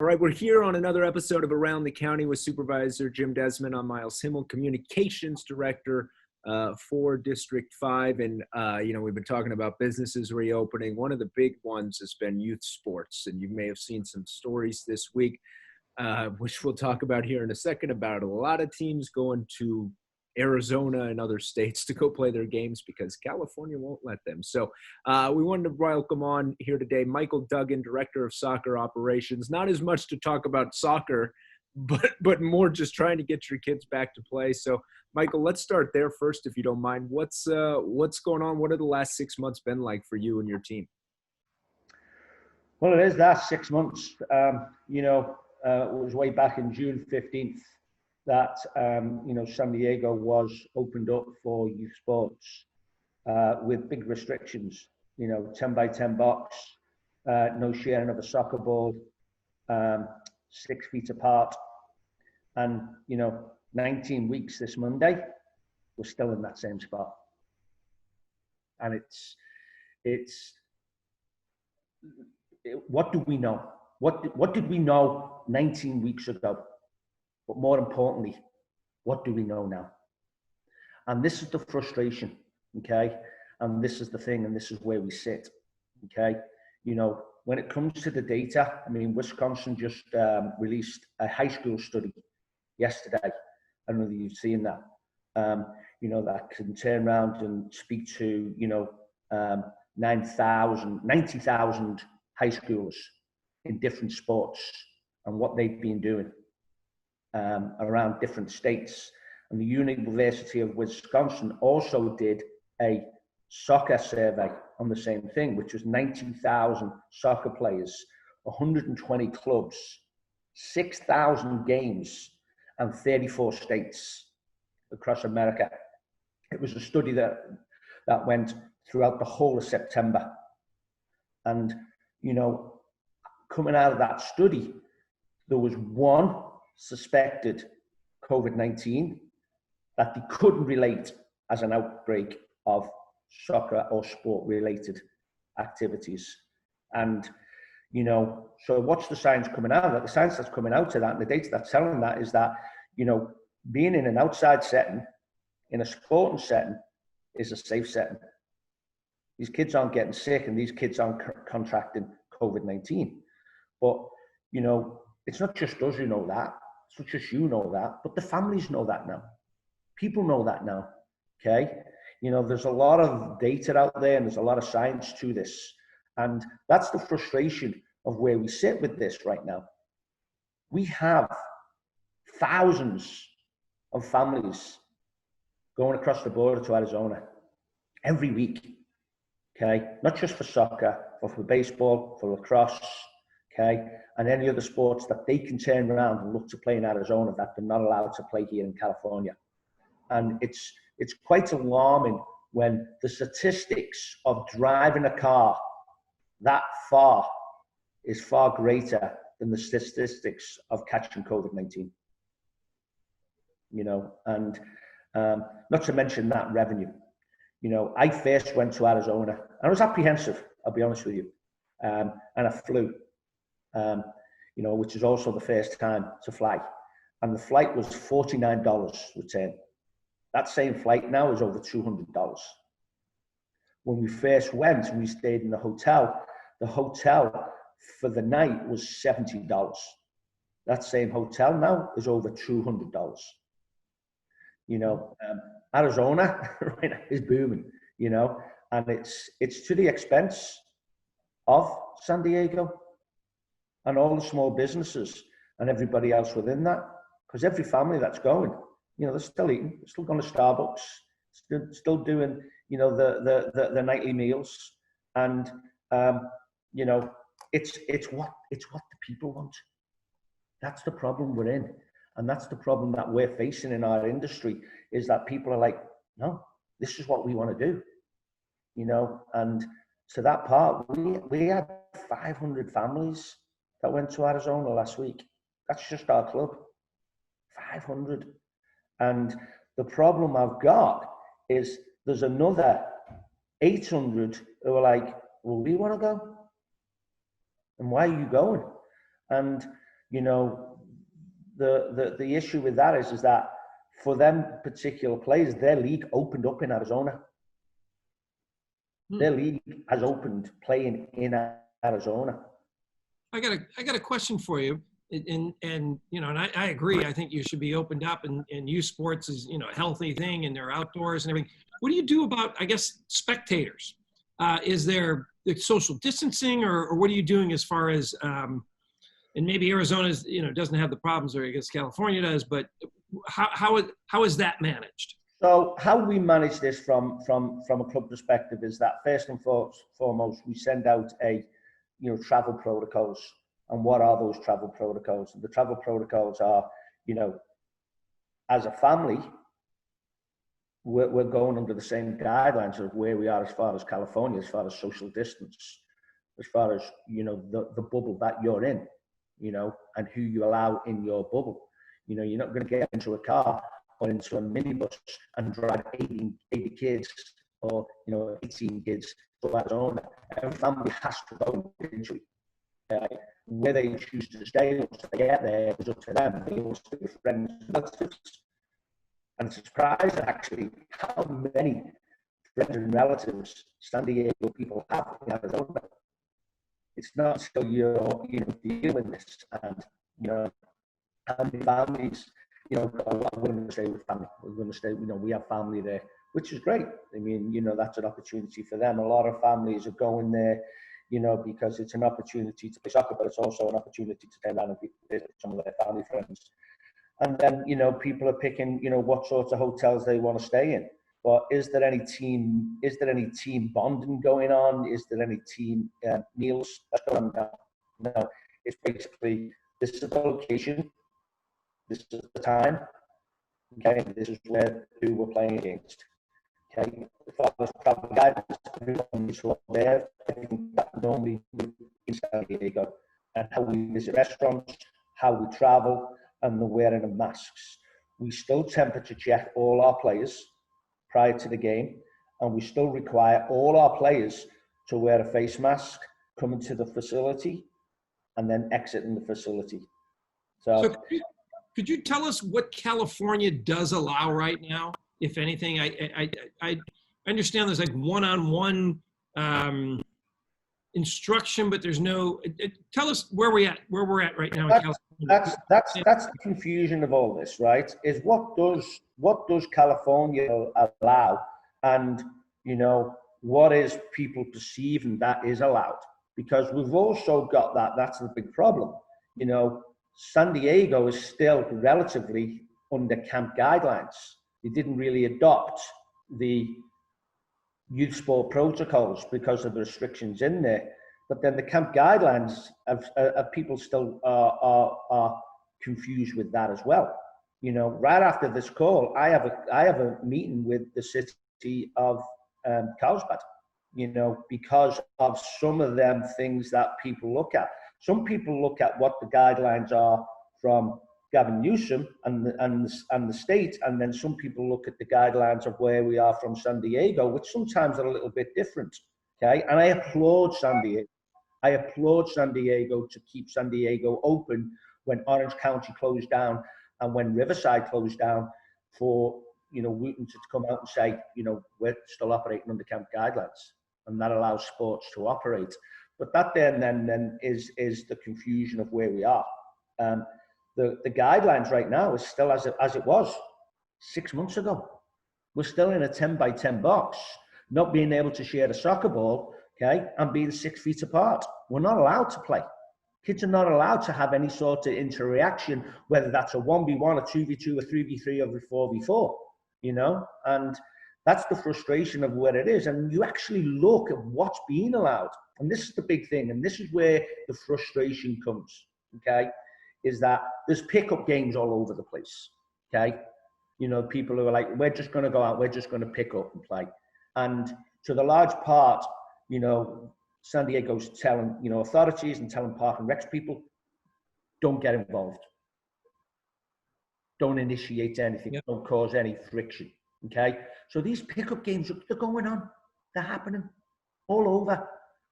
All right, we're here on another episode of Around the County with Supervisor Jim Desmond. I'm Miles Himmel, Communications Director for District 5. And, we've been talking about businesses reopening. One of the big ones has been youth sports. And you may have seen some stories this week, which we'll talk about here in a second, about a lot of teams going to Arizona and other states to go play their games because California won't let them. So we wanted to welcome on here today Michael Duggan, Director of Soccer Operations. Not as much to talk about soccer, but more just trying to get your kids back to play. So Michael, let's start there first, if you don't mind. What's going on? What have the last 6 months been like for you and your team? Well, it is that 6 months. It was way back in June 15th that, San Diego was opened up for youth sports with big restrictions, 10 by 10 box, no sharing of a soccer ball, 6 feet apart. And, 19 weeks this Monday, we're still in that same spot. And what do we know? What did we know 19 weeks ago? But more importantly, what do we know now? And this is the frustration, okay? And this is the thing, and this is where we sit, okay? When it comes to the data, Wisconsin just released a high school study yesterday. I don't know if you've seen that. That can turn around and speak to, 90,000 high schoolers in different sports and what they've been doing around different states. And the University of Wisconsin also did a soccer survey on the same thing, which was 90,000 soccer players, 120 clubs, 6,000 games, and 34 states across America. It was a study that went throughout the whole of September. And, coming out of that study, there was one suspected COVID-19 that they couldn't relate as an outbreak of soccer or sport-related activities. And, so what's the science coming out of that? The science that's coming out of that and the data that's telling that is that, being in an outside setting, in a sporting setting, is a safe setting. These kids aren't getting sick and these kids aren't contracting COVID-19. But, it's not just us who know that. It's not just you know that, but the families know that now. People know that now, okay? There's a lot of data out there and there's a lot of science to this. And that's the frustration of where we sit with this right now. We have thousands of families going across the border to Arizona every week, okay? Not just for soccer, but for baseball, for lacrosse, okay? And any other sports that they can turn around and look to play in Arizona that they're not allowed to play here in California. And it's quite alarming when the statistics of driving a car that far is far greater than the statistics of catching COVID-19. And not to mention that revenue. I first went to Arizona and I was apprehensive, I'll be honest with you. And I flew, which is also the first time to fly. And the flight was $49 return. That same flight now is over $200. When we first went, we stayed in the hotel. The hotel for the night was $70. That same hotel now is over $200. Arizona right now is booming, and it's to the expense of San Diego and all the small businesses and everybody else within that. Because every family that's going, they're still eating, they're still going to Starbucks, still doing, the nightly meals, and it's what the people want. That's the problem we're in, and that's the problem that we're facing in our industry, is that people are like, no, this is what we want to do, and to that part, we had 500 families that went to Arizona last week. That's just our club, 500. And the problem I've got is there's another 800 who are like, well, we want to go. And why are you going? And you know, the issue with that is that for them particular players, their league opened up in Arizona. Their league has opened playing in Arizona. I got a question for you. And you know, and I agree. I think you should be opened up, and youth sports is, you know, a healthy thing, and they're outdoors and everything. What do you do about, I guess, spectators? Is there social distancing, or what are you doing as far as, and maybe Arizona's, you know, doesn't have the problems, or I guess California does, but how is that managed? So how we manage this from a club perspective is that first and foremost, we send out travel protocols. And what are those travel protocols? The travel protocols are, you know, as a family, we're going under the same guidelines of where we are as far as California, as far as social distance, as far as, you know, the bubble that you're in, you know, and who you allow in your bubble. You know, you're not going to get into a car or into a minibus and drive 80 kids or, you know, 18 kids to Arizona. Every family has to go into it. Where they choose to stay once they get there is up to them. They will stay with friends and relatives. And surprised actually how many friends and relatives San Diego people have in Arizona. It's not until you're, you know, dealing with this, and, you know, how many families, you know, we're going to stay with family. We're going to stay, you know, we have family there, which is great. I mean, you know, that's an opportunity for them. A lot of families are going there, you know, because it's an opportunity to play soccer, but it's also an opportunity to turn around and visit some of their family friends. And then, you know, people are picking, you know, what sorts of hotels they want to stay in. But is there any team bonding going on? Is there any team meals that's going on? No, it's basically, this is the location, this is the time, okay, this is who we're playing against. Okay, as far as travel guidance, everyone is there. I think that normally in San Diego, and how we visit restaurants, how we travel, and the wearing of masks. We still temperature check all our players prior to the game, and we still require all our players to wear a face mask coming to the facility and then exiting the facility. So could you tell us what California does allow right now, if anything? I understand there's like one-on-one instruction, but there's no. Tell us where we're at right now in California. That's the confusion of all this, right? Is what does California allow, and, you know, what is people perceiving that is allowed? Because we've also got that's the big problem. You know, San Diego is still relatively under camp guidelines. They didn't really adopt the youth sport protocols because of the restrictions in there. But then the camp guidelines of people still are confused with that as well. You know, right after this call, I have a meeting with the city of Carlsbad, you know, because of some of them things that people look at. Some people look at what the guidelines are from Gavin Newsom and the state, and then some people look at the guidelines of where we are from San Diego, which sometimes are a little bit different. Okay, and I applaud San Diego. I applaud San Diego to keep San Diego open when Orange County closed down and when Riverside closed down, for, you know, Wooten to come out and say, you know, we're still operating under camp guidelines, and that allows sports to operate. But that then is the confusion of where we are. The guidelines right now is still as it was 6 months ago. We're still in a 10 by 10 box, not being able to share a soccer ball, okay, and being 6 feet apart. We're not allowed to play. Kids are not allowed to have any sort of interaction, whether that's a 1v1, a 2v2, a 3v3, or a 4v4, you know? And that's the frustration of where it is. And you actually look at what's being allowed. And this is the big thing. And this is where the frustration comes, okay? Is that there's pickup games all over the place, okay? You know, people who are like, we're just going to go out, we're just going to pick up and play. And to the large part, you know, San Diego's telling, you know, authorities and telling Park and Recs people, don't get involved. Don't initiate anything. Yep. Don't cause any friction, okay? So these pickup games, they're going on. They're happening all over,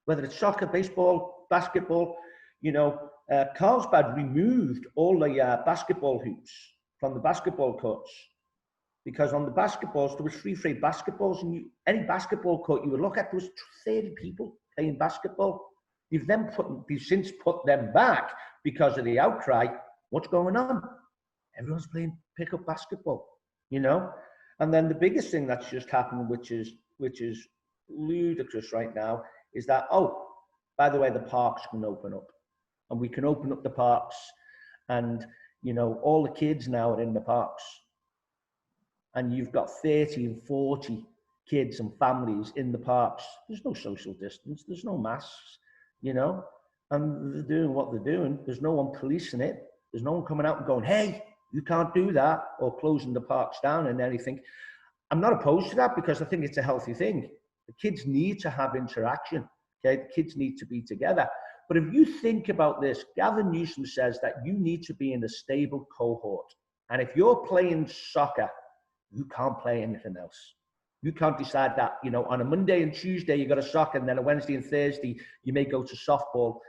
whether it's soccer, baseball, basketball. Carlsbad removed all the basketball hoops from the basketball courts, because on the basketballs, there was free basketballs, and any basketball court you would look at, there was 30 people playing basketball. They've since put them back because of the outcry. What's going on? Everyone's playing pickup basketball, And then the biggest thing that's just happened, which is ludicrous right now, is that, oh, by the way, the parks can open up. And we can open up the parks, and, all the kids now are in the parks. And you've got 30 and 40 kids and families in the parks. There's no social distance. There's no masks, and they're doing what they're doing. There's no one policing it. There's no one coming out and going, hey, you can't do that, or closing the parks down and anything. I'm not opposed to that, because I think it's a healthy thing. The kids need to have interaction. Okay, the kids need to be together. But if you think about this, Gavin Newsom says that you need to be in a stable cohort. And if you're playing soccer, you can't play anything else. You can't decide that, on a Monday and Tuesday, you got a soccer, and then a Wednesday and Thursday, you may go to softball,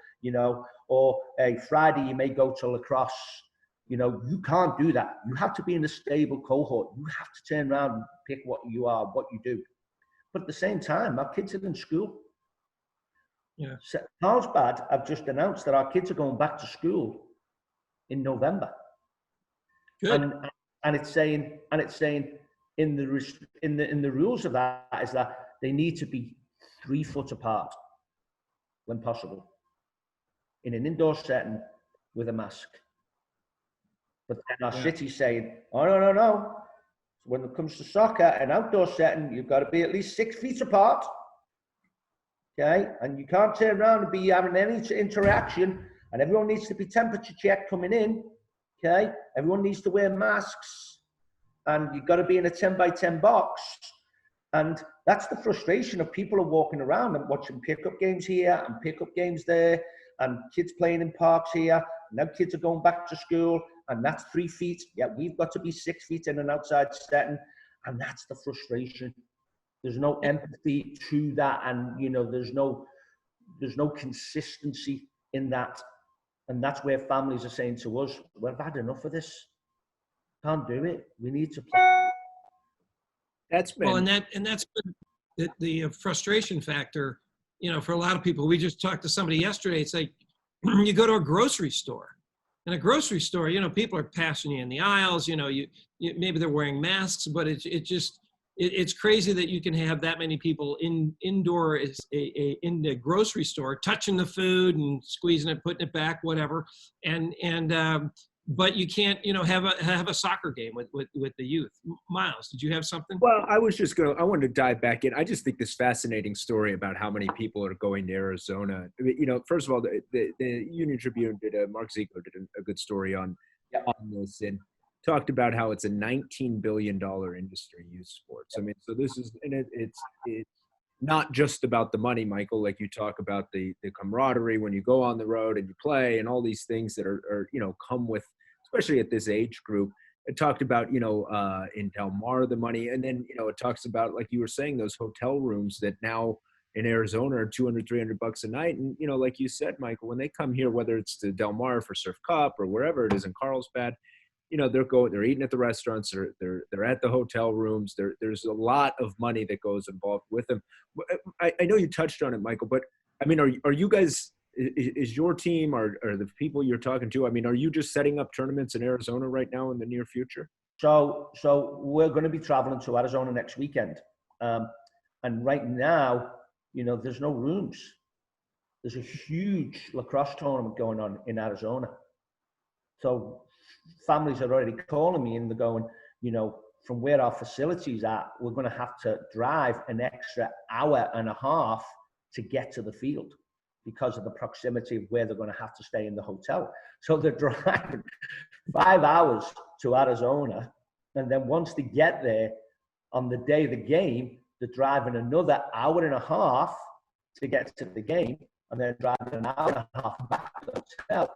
or a Friday, you may go to lacrosse. You can't do that. You have to be in a stable cohort. You have to turn around and pick what you are, what you do. But at the same time, our kids are in school. Yeah. So Carlsbad have just announced that our kids are going back to school in November. Good. And it's saying in the rules of that is that they need to be 3 foot apart when possible, in an indoor setting with a mask. But then our city's saying, oh, no. When it comes to soccer, an outdoor setting, you've got to be at least 6 feet apart. Okay, and you can't turn around and be having any interaction, and everyone needs to be temperature checked coming in. Okay, everyone needs to wear masks, and you've got to be in a 10 by 10 box. And that's the frustration of people are walking around and watching pickup games here and pickup games there, and kids playing in parks here. Now kids are going back to school, and that's 3 feet. Yeah, we've got to be 6 feet in an outside setting, and that's the frustration. There's no empathy to that, and there's no consistency in that, and that's where families are saying to us, "We've had enough of this. Can't do it. We need to play." That's been Well, and that's been the frustration factor. For a lot of people, we just talked to somebody yesterday. It's like you go to a grocery store. In a grocery store, people are passing you in the aisles. You maybe they're wearing masks, but it's crazy that you can have that many people indoor in the grocery store touching the food and squeezing it, putting it back, whatever. But you can't, have a soccer game with the youth. Miles, did you have something? Well, I wanted to dive back in. I just think this fascinating story about how many people are going to Arizona. First of all, the Union Tribune Mark Ziegler did a good story on this, and talked about how it's a $19 billion industry, youth sports. I mean, so this is, and it's not just about the money, Michael, like you talk about the camaraderie when you go on the road and you play and all these things that are come with, especially at this age group. It talked about, in Del Mar, the money. And then, it talks about, like you were saying, those hotel rooms that now in Arizona are $200, $300 a night. And, like you said, Michael, when they come here, whether it's to Del Mar for Surf Cup or wherever it is in Carlsbad, they're eating at the restaurants, they're at the hotel rooms. There's a lot of money that goes involved with them. I know you touched on it, Michael, but I mean, are you guys, is your team or the people you're talking to, I mean, are you just setting up tournaments in Arizona right now in the near future? So we're going to be traveling to Arizona next weekend. And right now, there's no rooms. There's a huge lacrosse tournament going on in Arizona. So families are already calling me and they're going, from where our facilities are, we're going to have to drive an extra hour and a half to get to the field because of the proximity of where they're going to have to stay in the hotel. So they're driving 5 hours to Arizona. And then once they get there on the day of the game, they're driving another hour and a half to get to the game, and then driving an hour and a half back to the hotel.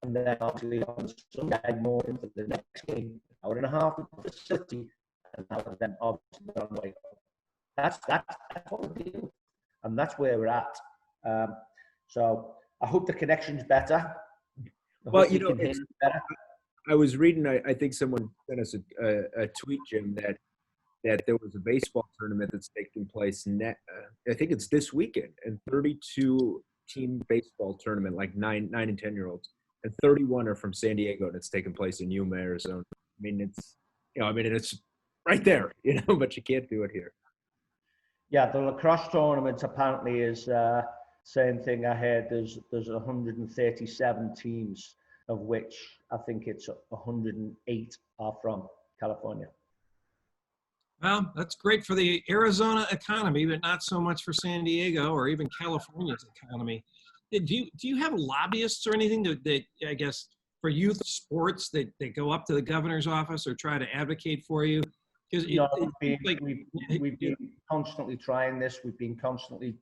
And then obviously on Sunday morning for the next game, hour and a half to the facility, and then obviously on the way home. That's what we're doing, and that's where we're at. So I hope the connection's better. Well, you know, can hear better. I was reading. I think someone sent us a tweet, Jim, that there was a baseball tournament that's taking place. I think it's this weekend, and 32 team baseball tournament, like 9 and 10-year-olds, and 31 are from San Diego, and it's taking place in Yuma, Arizona. I mean, it's it's right there, but you can't do it here. Yeah, the lacrosse tournament apparently is same thing. I heard there's 137 teams, of which I think it's 108 are from California. Well, that's great for the Arizona economy, but not so much for San Diego or even California's economy. Do you have lobbyists or anything that I guess for youth sports that go up to the governor's office or try to advocate for you? Because we've been constantly trying this. We've been constantly,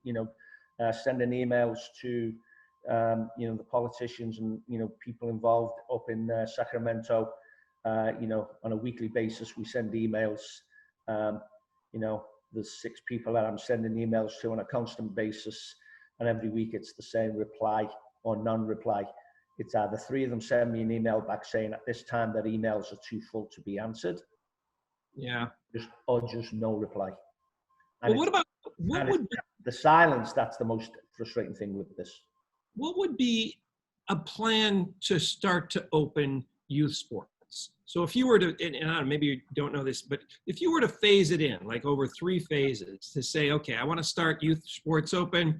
sending emails to, the politicians and people involved up in Sacramento. On a weekly basis, we send emails. There's 6 people that I'm sending emails to on a constant basis, and every week it's the same reply or non-reply. It's either 3 of them send me an email back saying at this time their emails are too full to be answered. Yeah. Just no reply. And well, what would the silence? That's the most frustrating thing with this. What would be a plan to start to open youth sports? So if you were to, and I don't know, maybe you don't know this, but if you were to phase it in, like over 3 phases, to say, okay, I want to start youth sports open.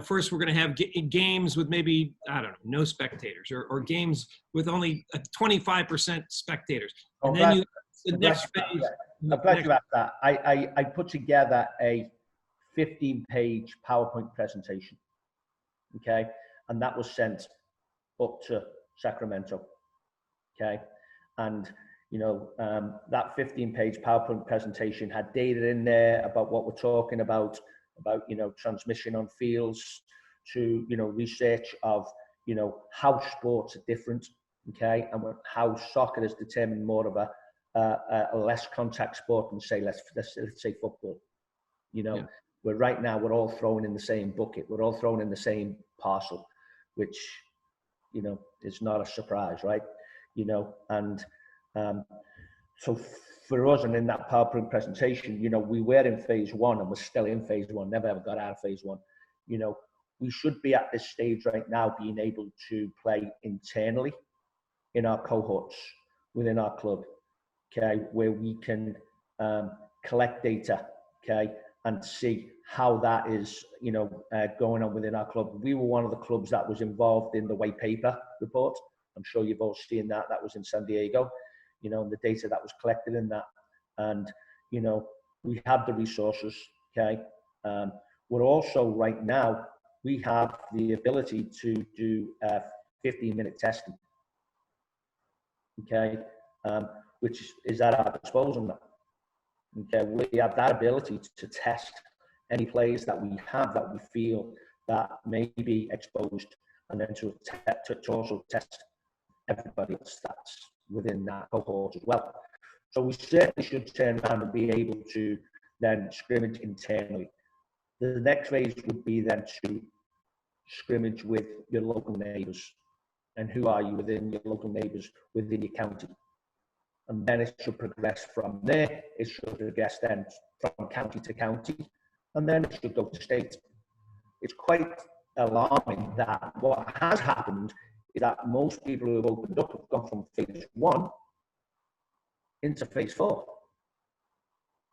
First we're going to have games with maybe, I don't know, no spectators, or games with only 25% spectators, and then the next phase. I'm glad you asked that. I put together a 15-page PowerPoint presentation, okay? And that was sent up to Sacramento, okay? And, that 15-page PowerPoint presentation had data in there about what we're talking about, transmission on fields, to, research of, how sports are different, okay? And how soccer is determined more of a less contact sport than say let's say football. Where right now we're all thrown in the same bucket, we're all thrown in the same parcel, which is not a surprise, right? And so for us, and in that PowerPoint presentation, we were in phase 1 and we're still in phase 1, never ever got out of phase 1. We should be at this stage right now being able to play internally in our cohorts within our club, okay, where we can collect data, okay, and see how that is, going on within our club. We were one of the clubs that was involved in the white paper report. I'm sure you've all seen that. That was in San Diego, and the data that was collected in that. And, we have the resources, okay. We're also right now, we have the ability to do 15-minute testing, okay, which is at our disposal now. Okay, we have that ability to test any players that we have that we feel that may be exposed, and then to also test everybody else that's within that cohort as well. So we certainly should turn around and be able to then scrimmage internally. The next phase would be then to scrimmage with your local neighbours. And who are you within your local neighbours within your county? And then it should progress from there. It should progress then from county to county, and then it should go to state. It's quite alarming that what has happened is that most people who have opened up have gone from phase 1 into phase 4.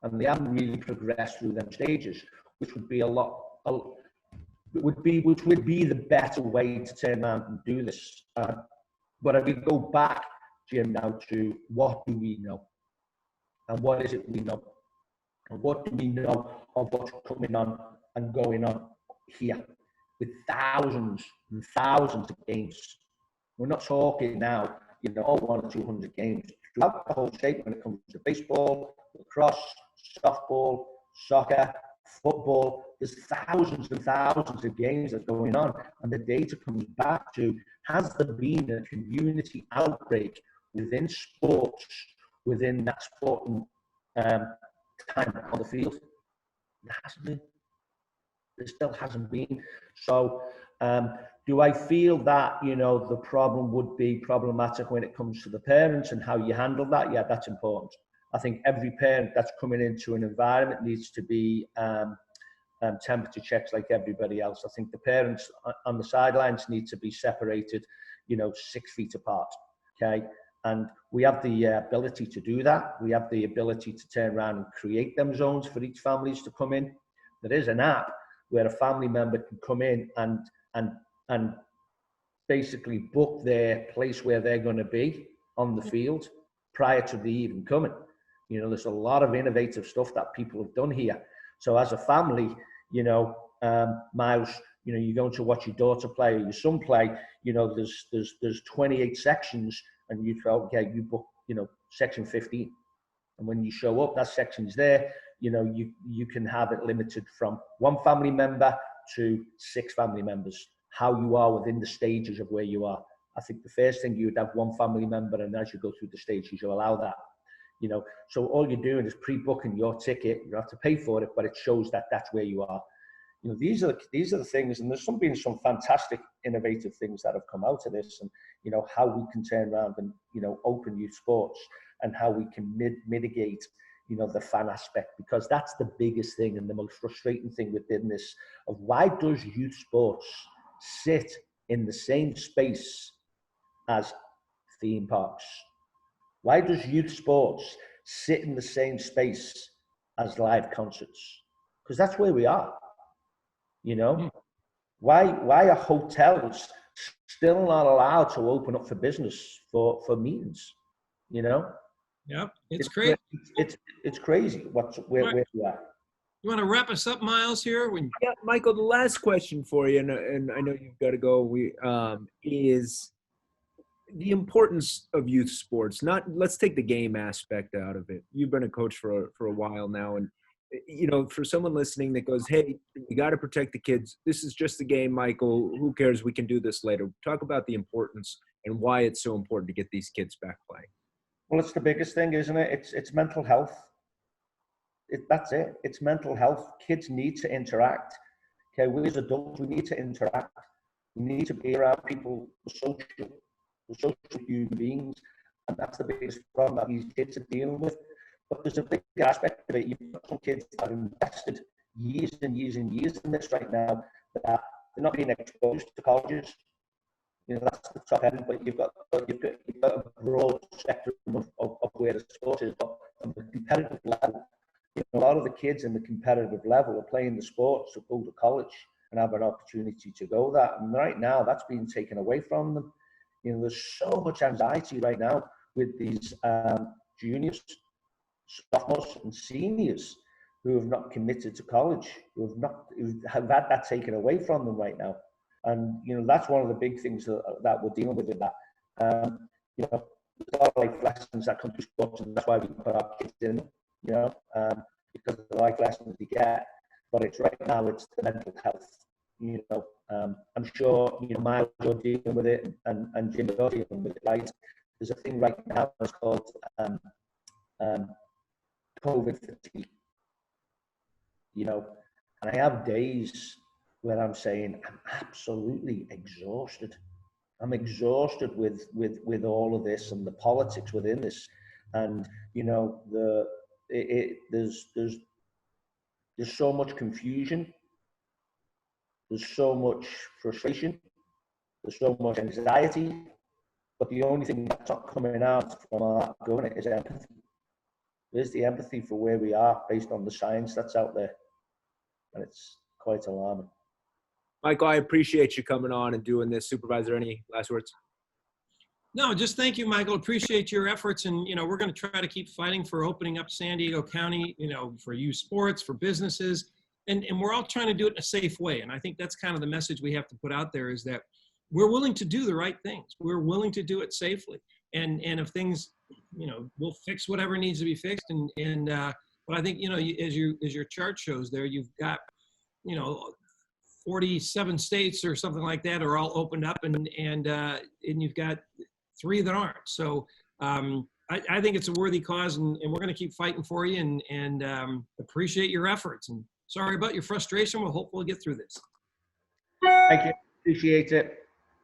And they haven't really progressed through them stages, which would be which would be the better way to turn around and do this. But if we go back, Jim, now to what do we know? And what is it we know? And what do we know of what's coming on and going on here with thousands and thousands of games? We're not talking now, 100 or 200 games. Throughout the whole state when it comes to baseball, lacrosse, softball, soccer, football, there's thousands and thousands of games that are going on, and the data comes back to, has there been a community outbreak within sports, within that sporting time on the field? There hasn't been. There still hasn't been. So do Do I feel that, you know, the problem would be problematic when it comes to the parents and how you handle that? Yeah, that's important. I think every parent that's coming into an environment needs to be temperature checks like everybody else. I think the parents on the sidelines need to be separated, you know, 6 feet apart, okay? And we have the ability to do that. We have the ability to turn around and create them zones for each families to come in. There is an app where a family member can come in and basically book their place where they're going to be on the field prior to the even coming. You know, there's a lot of innovative stuff that people have done here. So as a family, you know, Miles, you know, you're going to watch your daughter play or your son play, you know, there's 28 sections and you go, okay, you book, you know, section 15. And when you show up, that section's there, you know, you can have it limited from 1 family member to 6 family members, how you are within the stages of where you are. I think the first thing, you would have 1 family member, and as you go through the stages, you allow that, you know. So all you're doing is pre-booking your ticket. You have to pay for it, but it shows that that's where you are. You know, these are the things, and there's been some fantastic innovative things that have come out of this, and, you know, how we can turn around and, you know, open youth sports, and how we can mitigate, you know, the fan aspect, because that's the biggest thing and the most frustrating thing within this, of why does youth sports sit in the same space as theme parks? Why does youth sports sit in the same space as live concerts? Because that's where we are, you know. Why are hotels still not allowed to open up for business for meetings, you know? Yep, it's crazy. It's crazy where we are. You want to wrap us up, Miles, here? Yeah, Michael, the last question for you, and I know you've got to go, is the importance of youth sports. Let's take the game aspect out of it. You've been a coach for a while now, and, you know, for someone listening that goes, hey, we got to protect the kids. This is just a game, Michael. Who cares? We can do this later. Talk about the importance and why it's so important to get these kids back playing. Well, it's the biggest thing, isn't it? It's mental health. That's it. It's mental health. Kids need to interact. Okay, we as adults, we need to interact. We need to be around people, social human beings, and that's the biggest problem that these kids are dealing with. But there's a big aspect of it. You've got some kids that have invested years and years and years in this right now, that they're not being exposed to colleges. You know, that's the top end, but you've got a broad spectrum of where the sport is. But on the competitive level, you know, a lot of the kids in the competitive level are playing the sports to go to college and have an opportunity to go that. And right now, that's being taken away from them. You know, there's so much anxiety right now with these juniors, sophomores, and seniors who have not committed to college, who have had that taken away from them right now. And, you know, that's one of the big things that we're dealing with in that. You know, there's a lot of life lessons that come to sports, and that's why we put our kids in, you know, because of the life lessons we get. But it's right now, it's the mental health. You know, I'm sure, you know, Miles, you're dealing with it, and Jim, you're dealing with it, right? There's a thing right now that's called COVID fatigue. You know, and I have days where I'm saying I'm absolutely exhausted. I'm exhausted with all of this and the politics within this, and, you know, there's so much confusion, there's so much frustration, there's so much anxiety, but the only thing that's not coming out from our government is empathy. There's the empathy for where we are based on the science that's out there, and it's quite alarming. Michael, I appreciate you coming on and doing this. Supervisor, any last words? No, just thank you, Michael. Appreciate your efforts. And, you know, we're going to try to keep fighting for opening up San Diego County, you know, for youth sports, for businesses. And we're all trying to do it in a safe way. And I think that's kind of the message we have to put out there, is that we're willing to do the right things. We're willing to do it safely. And if things, you know, we'll fix whatever needs to be fixed. But I think, you know, as your chart shows there, you've got, you know, 47 states or something like that are all opened up, and you've got 3 that aren't. So I think it's a worthy cause, and we're going to keep fighting for you, and appreciate your efforts. And sorry about your frustration. We'll hopefully get through this. Thank you. Appreciate it.